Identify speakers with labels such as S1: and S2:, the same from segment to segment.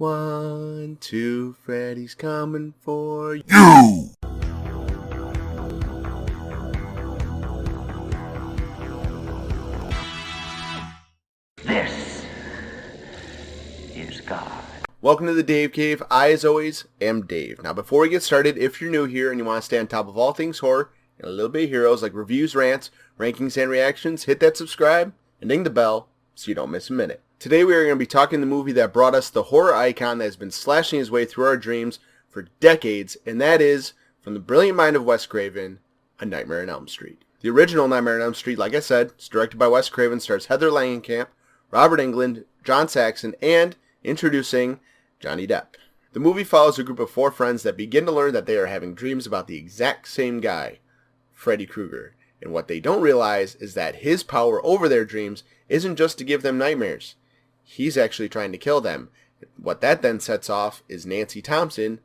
S1: 1, 2, Freddy's coming for you.
S2: This is God.
S1: Welcome to the Dave Cave. I, as always, am Dave. Now, before we get started, if you're new here and you want to stay on top of all things horror and a little bit of heroes like reviews, rants, rankings, and reactions, hit that subscribe and ding the bell so you don't miss a minute. Today we are going to be talking the movie that brought us the horror icon that has been slashing his way through our dreams for decades, and that is, from the brilliant mind of Wes Craven, A Nightmare on Elm Street. The original Nightmare on Elm Street, like I said, is directed by Wes Craven, stars Heather Langenkamp, Robert Englund, John Saxon, and, introducing, Johnny Depp. The movie follows a group of 4 friends that begin to learn that they are having dreams about the exact same guy, Freddy Krueger, and what they don't realize is that his power over their dreams isn't just to give them nightmares. He's actually trying to kill them. What that then sets off is Nancy Thompson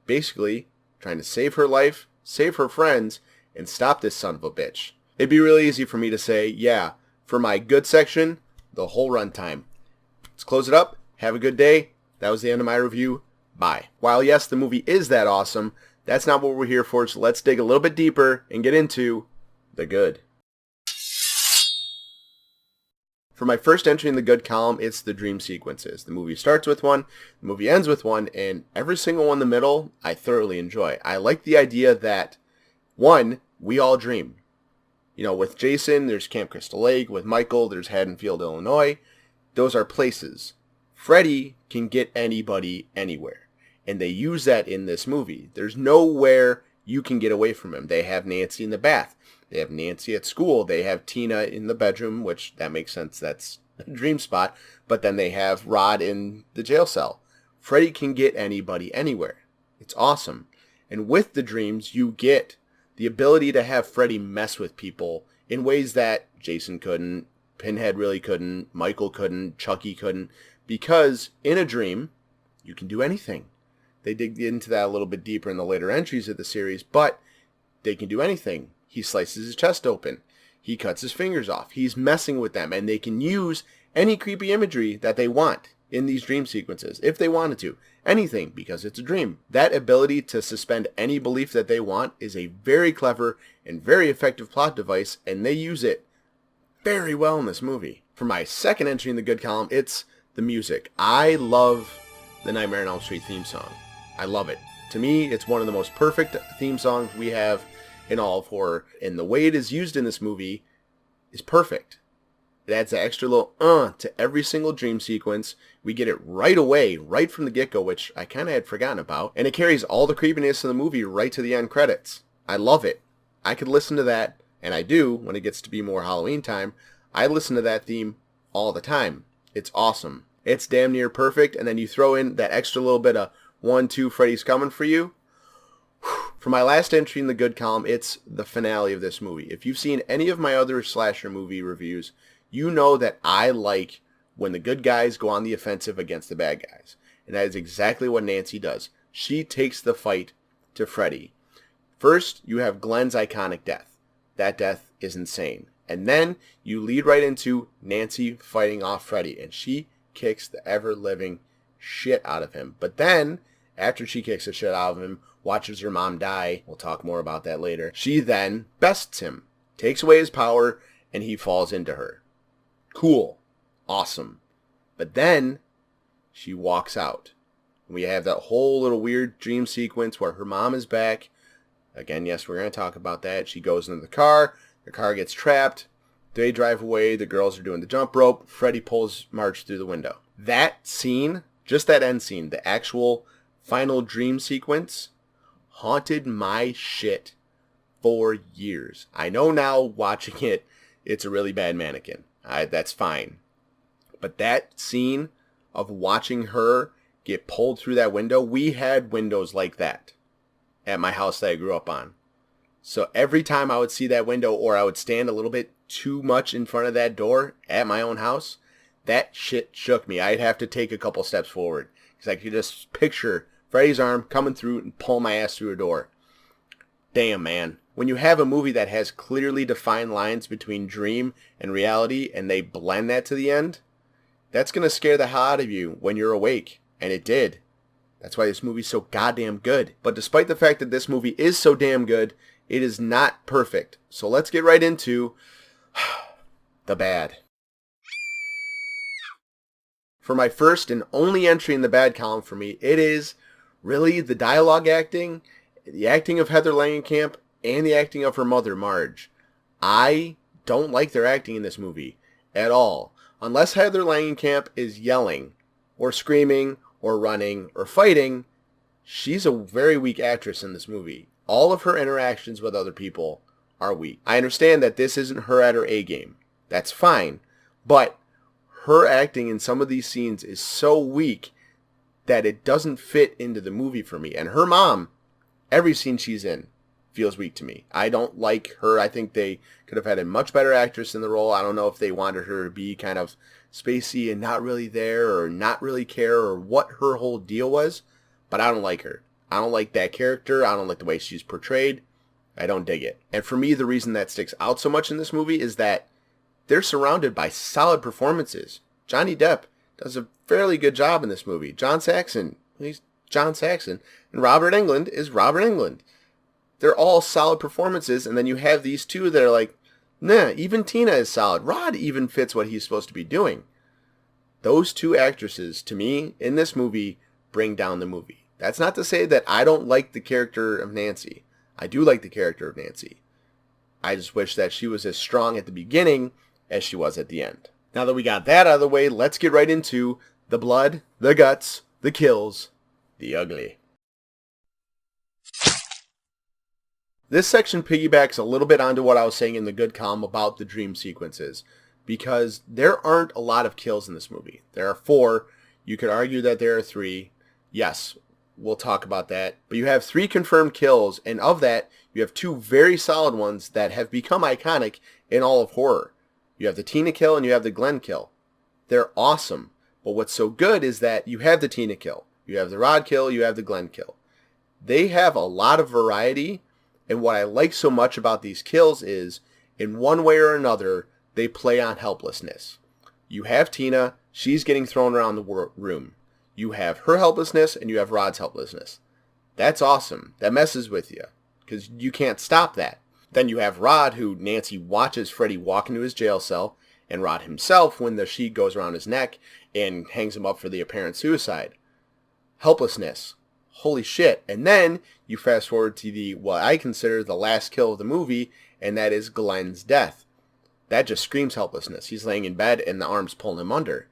S1: basically trying to save her life, save her friends, and stop this son of a bitch. It'd be really easy for me to say, yeah, for my good section, the whole runtime. Let's close it up. Have a good day. That was the end of my review. Bye. While yes, the movie is that awesome, that's not what we're here for, so let's dig a little bit deeper and get into the good. For my first entry in the good column, it's the dream sequences. The movie starts with one, the movie ends with one, and every single one in the middle, I thoroughly enjoy. I like the idea that, one, we all dream. You know, with Jason, there's Camp Crystal Lake. With Michael, there's Haddonfield, Illinois. Those are places. Freddy can get anybody anywhere, and they use that in this movie. There's nowhere you can get away from him. They have Nancy in the bath. They have Nancy at school. They have Tina in the bedroom, which that makes sense. That's a dream spot. But then they have Rod in the jail cell. Freddy can get anybody anywhere. It's awesome. And with the dreams, you get the ability to have Freddy mess with people in ways that Jason couldn't, Pinhead really couldn't, Michael couldn't, Chucky couldn't. Because in a dream, you can do anything. They dig into that a little bit deeper in the later entries of the series, but they can do anything. He slices his chest open. He cuts his fingers off. He's messing with them, and they can use any creepy imagery that they want in these dream sequences, if they wanted to. Anything, because it's a dream. That ability to suspend any belief that they want is a very clever and very effective plot device, and they use it very well in this movie. For my second entry in the good column, it's the music. I love the Nightmare on Elm Street theme song. I love it. To me, it's one of the most perfect theme songs we have in all of horror, and the way it is used in this movie is perfect. It adds that extra little to every single dream sequence. We get it right away, right from the get-go, which I kind of had forgotten about, and it carries all the creepiness of the movie right to the end credits. I love it. I could listen to that, and I do when it gets to be more Halloween time. I listen to that theme all the time. It's awesome. It's damn near perfect, and then you throw in that extra little bit of 1, 2, Freddy's coming for you. For my last entry in the good column, it's the finale of this movie. If you've seen any of my other slasher movie reviews, you know that I like when the good guys go on the offensive against the bad guys. And that is exactly what Nancy does. She takes the fight to Freddy. First, you have Glenn's iconic death. That death is insane. And then you lead right into Nancy fighting off Freddy, and she kicks the ever-living shit out of him. But then, after she kicks the shit out of him, watches her mom die, we'll talk more about that later, she then bests him, takes away his power, and he falls into her. Cool. Awesome. But then, she walks out. We have that whole little weird dream sequence where her mom is back. Again, yes, we're going to talk about that. She goes into the car gets trapped, they drive away, the girls are doing the jump rope, Freddy pulls Marge through the window. That scene, just that end scene, the actual final dream sequence, haunted my shit for years. I know now, watching it, it's a really bad mannequin. That's fine. But that scene of watching her get pulled through that window, we had windows like that at my house that I grew up on. So every time I would see that window, or I would stand a little bit too much in front of that door at my own house, that shit shook me. I'd have to take a couple steps forward, because I could just picture Freddy's arm coming through and pull my ass through a door. Damn, man. When you have a movie that has clearly defined lines between dream and reality, and they blend that to the end, that's going to scare the hell out of you when you're awake. And it did. That's why this movie's so goddamn good. But despite the fact that this movie is so damn good, it is not perfect. So let's get right into the bad. For my first and only entry in the bad column for me, it is really the dialogue acting, the acting of Heather Langenkamp, and the acting of her mother, Marge. I don't like their acting in this movie at all. Unless Heather Langenkamp is yelling, or screaming, or running, or fighting, she's a very weak actress in this movie. All of her interactions with other people are weak. I understand that this isn't her at her A game. That's fine. But her acting in some of these scenes is so weak that it doesn't fit into the movie for me. And her mom, every scene she's in, feels weak to me. I don't like her. I think they could have had a much better actress in the role. I don't know if they wanted her to be kind of spacey and not really there or not really care or what her whole deal was, but I don't like her. I don't like that character. I don't like the way she's portrayed. I don't dig it. And for me, the reason that sticks out so much in this movie is that they're surrounded by solid performances. Johnny Depp does a fairly good job in this movie. John Saxon, he's John Saxon. And Robert Englund is Robert Englund. They're all solid performances, and then you have these two that are like, nah, even Tina is solid. Rod even fits what he's supposed to be doing. Those two actresses, to me, in this movie, bring down the movie. That's not to say that I don't like the character of Nancy. I do like the character of Nancy. I just wish that she was as strong at the beginning as she was at the end. Now that we got that out of the way, let's get right into the blood, the guts, the kills, the ugly. This section piggybacks a little bit onto what I was saying in the good column about the dream sequences, because there aren't a lot of kills in this movie. There are 4. You could argue that there are 3. Yes, we'll talk about that. But you have 3 confirmed kills, and of that, you have 2 very solid ones that have become iconic in all of horror. You have the Tina kill and you have the Glenn kill. They're awesome. But what's so good is that you have the Tina kill, you have the Rod kill, you have the Glenn kill. They have a lot of variety. And what I like so much about these kills is, in one way or another, they play on helplessness. You have Tina, she's getting thrown around the room. You have her helplessness and you have Rod's helplessness. That's awesome. That messes with you, because you can't stop that. Then you have Rod, who Nancy watches Freddy walk into his jail cell, and Rod himself when the sheet goes around his neck and hangs him up for the apparent suicide. Helplessness. Holy shit. And then you fast forward to what I consider the last kill of the movie, and that is Glenn's death. That just screams helplessness. He's laying in bed and the arm's pulling him under.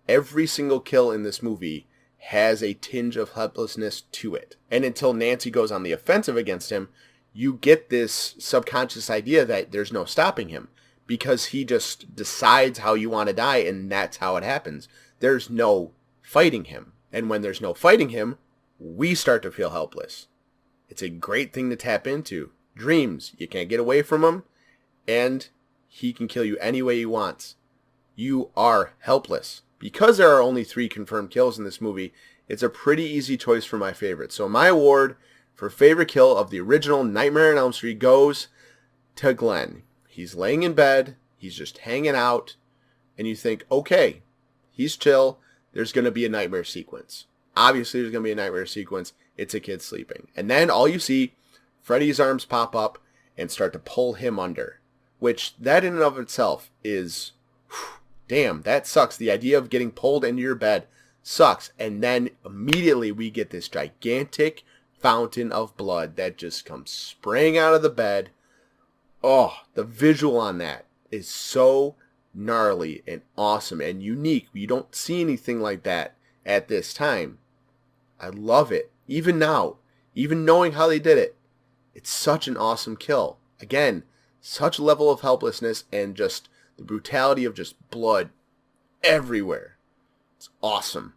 S1: Every single kill in this movie has a tinge of helplessness to it. And until Nancy goes on the offensive against him, you get this subconscious idea that there's no stopping him, because he just decides how you want to die, and that's how it happens. There's no fighting him. And when there's no fighting him, we start to feel helpless. It's a great thing to tap into. Dreams, you can't get away from him, and he can kill you any way he wants. You are helpless. Because there are only 3 confirmed kills in this movie, it's a pretty easy choice for my favorite. So my award for favorite kill of the original Nightmare on Elm Street goes to Glenn. He's laying in bed, he's just hanging out, and you think, okay, he's chill, there's going to be a nightmare sequence. Obviously, there's going to be a nightmare sequence. It's a kid sleeping. And then all you see, Freddy's arms pop up and start to pull him under. Which, that in and of itself is, damn, that sucks. The idea of getting pulled into your bed sucks. And then immediately we get this gigantic fountain of blood that just comes spraying out of the bed. Oh, the visual on that is so gnarly and awesome and unique. You don't see anything like that at this time. I love it. Even now, even knowing how they did it, it's such an awesome kill. Again, such a level of helplessness and just the brutality of just blood everywhere. It's awesome.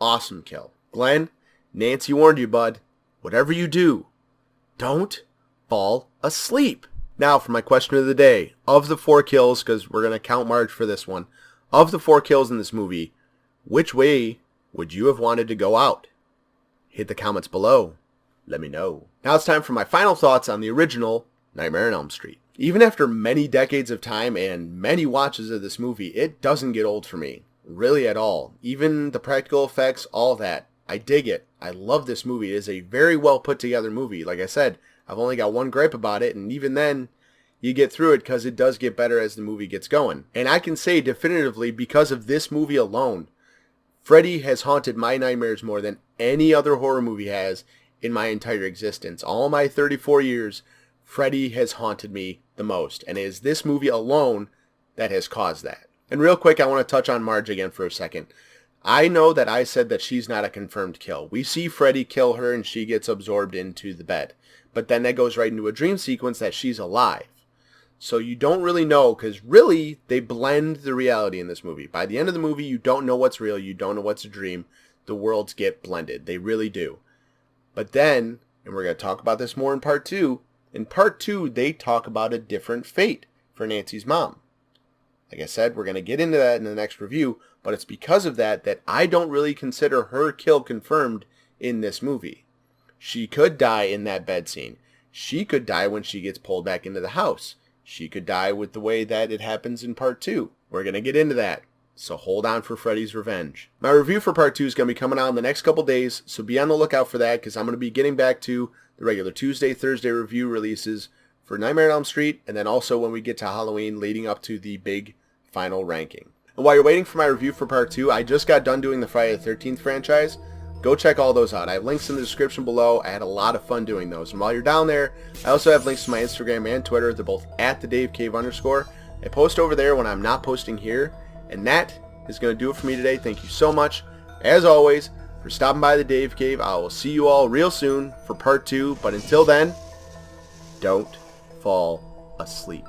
S1: Awesome kill. Glenn, Nancy warned you, bud. Whatever you do, don't fall asleep. Now for my question of the day. Of the 4 kills, because we're going to count Marge for this one. Of the 4 kills in this movie, which way would you have wanted to go out? Hit the comments below. Let me know. Now it's time for my final thoughts on the original Nightmare on Elm Street. Even after many decades of time and many watches of this movie, it doesn't get old for me. really at all. Even the practical effects, all that. I dig it. I love this movie. It is a very well put together movie. Like I said, I've only got one gripe about it, and even then, you get through it because it does get better as the movie gets going. And I can say definitively, because of this movie alone, Freddy has haunted my nightmares more than any other horror movie has in my entire existence. All my 34 years, Freddy has haunted me the most. And it is this movie alone that has caused that. And real quick, I want to touch on Marge again for a second. I know that I said that she's not a confirmed kill. We see Freddy kill her and she gets absorbed into the bed. But then that goes right into a dream sequence that she's alive. So you don't really know, because really, they blend the reality in this movie. By the end of the movie, you don't know what's real, you don't know what's a dream. The worlds get blended. They really do. But then, and we're going to talk about this more in part 2, in part 2, they talk about a different fate for Nancy's mom. Like I said, we're going to get into that in the next review, but it's because of that that I don't really consider her kill confirmed in this movie. She could die in that bed scene. She could die when she gets pulled back into the house. She could die with the way that it happens in part 2. We're going to get into that. So hold on for Freddy's Revenge. My review for part 2 is going to be coming out in the next couple days, so be on the lookout for that, because I'm going to be getting back to the regular Tuesday, Thursday review releases for Nightmare on Elm Street, and then also when we get to Halloween leading up to the big final ranking. And while you're waiting for my review for part 2, I just got done doing the Friday the 13th franchise. Go check all those out. I have links in the description below. I had a lot of fun doing those. And while you're down there, I also have links to my Instagram and Twitter. They're both at @TheDaveCave_. I post over there when I'm not posting here. And that is going to do it for me today. Thank you so much, as always, for stopping by the Dave Cave. I will see you all real soon for part 2. But until then, don't fall asleep.